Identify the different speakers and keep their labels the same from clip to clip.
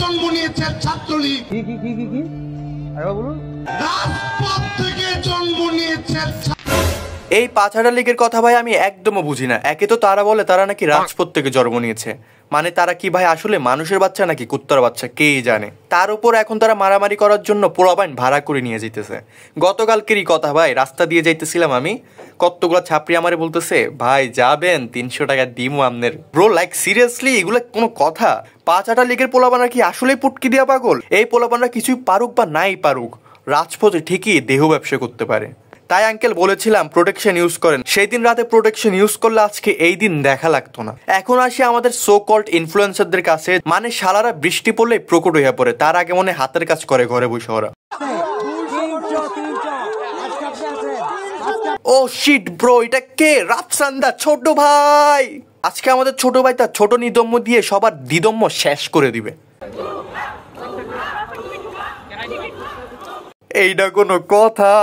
Speaker 1: জন্ম নিয়েছে ছাত্রলীগ।
Speaker 2: কি আরে বলুন।
Speaker 1: রাজপথ থেকে জন্ম নিয়েছে।
Speaker 3: এই পাঁচহাটা লীগের কথা ভাই আমি একদমও বুঝি না। একে তো তারা বলে তারা নাকি রাজপথ থেকে জন্ম নিয়েছে, মানে তারা কি ভাই আসলে মানুষের বাচ্চা নাকি কুত্তার বাচ্চা কে জানে। তার উপর এখন তারা মারামারি করার জন্য পোলাপাইন ভাড়া করে নিয়ে যেতেছে। গতকালকেরই কথা ভাই, রাস্তা দিয়ে যাইতেছিলাম আমি, কতগুলো ছাপড়ি আমারে বলতেছে ভাই যাবেন 300 টাকা দিমু আমনের। ব্রো লাইক সিরিয়াসলি এগুলো কোনো কথা? পাঁচহাটা লীগের পোলাপানরা কি আসলেই পুটকি দিয়া পাগল? এই পোলাপানরা কিছুই পারুক বা নাই পারুক, রাজপথে ঠিকই দেহ ব্যবসা করতে পারে। তাই আঙ্কেল বলেছিলাম প্রোটেকশন ইউজ করেন, সেই দিন রাতে প্রোটেকশন ইউজ করলে আজকে এই দিন দেখা লাগতো না। এখন আসি আমাদের সো কল্ড ইনফ্লুয়েন্সারদের কাছে, মানে শালারা বৃষ্টি পড়লেই প্রকট হয়ে পড়ে, তার আগে মনে হাতের কাজ করে ঘরে বসে ওরা। ও শিট ব্রো, এটা কে? রাফসান্দা ছোট ভাই। আজকে আমাদের ছোট ভাই তার ছোট নিদম্য দিয়ে সবার দিদম্য শেষ করে দিবে। এইটা কোনো কথা?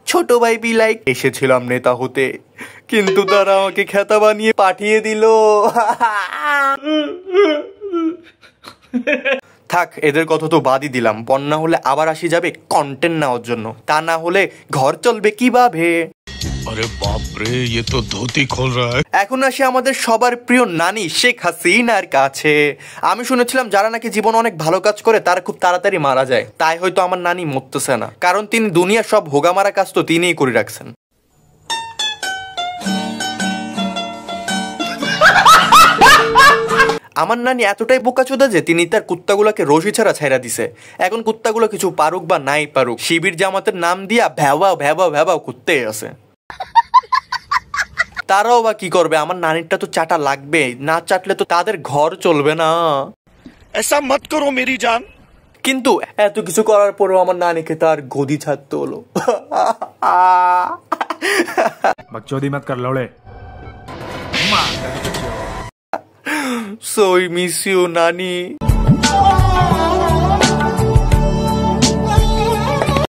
Speaker 3: ছোট ভাই বি লাইক এসেছিলাম নেতা হতে, কিন্তু তারা আমাকে খেতা বানিয়ে পাঠিয়ে দিল। থাক, এদের কথা তো বাদই দিলাম। বন্যা হলে আবার আসি যাবে কন্টেন্ট নেওয়ার জন্য, তা না হলে ঘর চলবে কিভাবে?
Speaker 4: अरे बाप रे, ये तो धोती खोल रहा है।
Speaker 3: এখন আসি আমাদের সবার প্রিয় নানি শেখ হাসিনার কাছে। আমি শুনেছিলাম যারা নাকি জীবন অনেক ভালো কাজ করে তারা খুব তাড়াতাড়ি মারা যায়, তাই হয়তো আমার নানি মরতেছে না, কারণ তিনি দুনিয়ার সব হোগা মারা কাজ তো তিনিই করে রাখছেন। আমার নানি এতটাই বোকাচোদা যে তিনি তার কুত্তাগুলোকে রশি ছাড়া ছাইরা দিছে। এখন কুত্তাগুলো কিছু পারুক বা নাই পারুক, শিবির জামাতের নাম দিয়া ভ্যাবাও ভ্যাবাও ভ্যাবাও কুত্তে আছে। তারাও বা কি করবে, আমার নানিরটা তো চাটা লাগবে, না চাটলে তো তাদের ঘর চলবে না।
Speaker 4: ऐसा मत करो मेरी जान।
Speaker 3: কিন্তু এত কিছু করার পরেও আমার নানিকে তার গদি ছাড়তে হলো।
Speaker 2: बकचोदी मत कर लौड़े।
Speaker 3: So I miss you, নানি।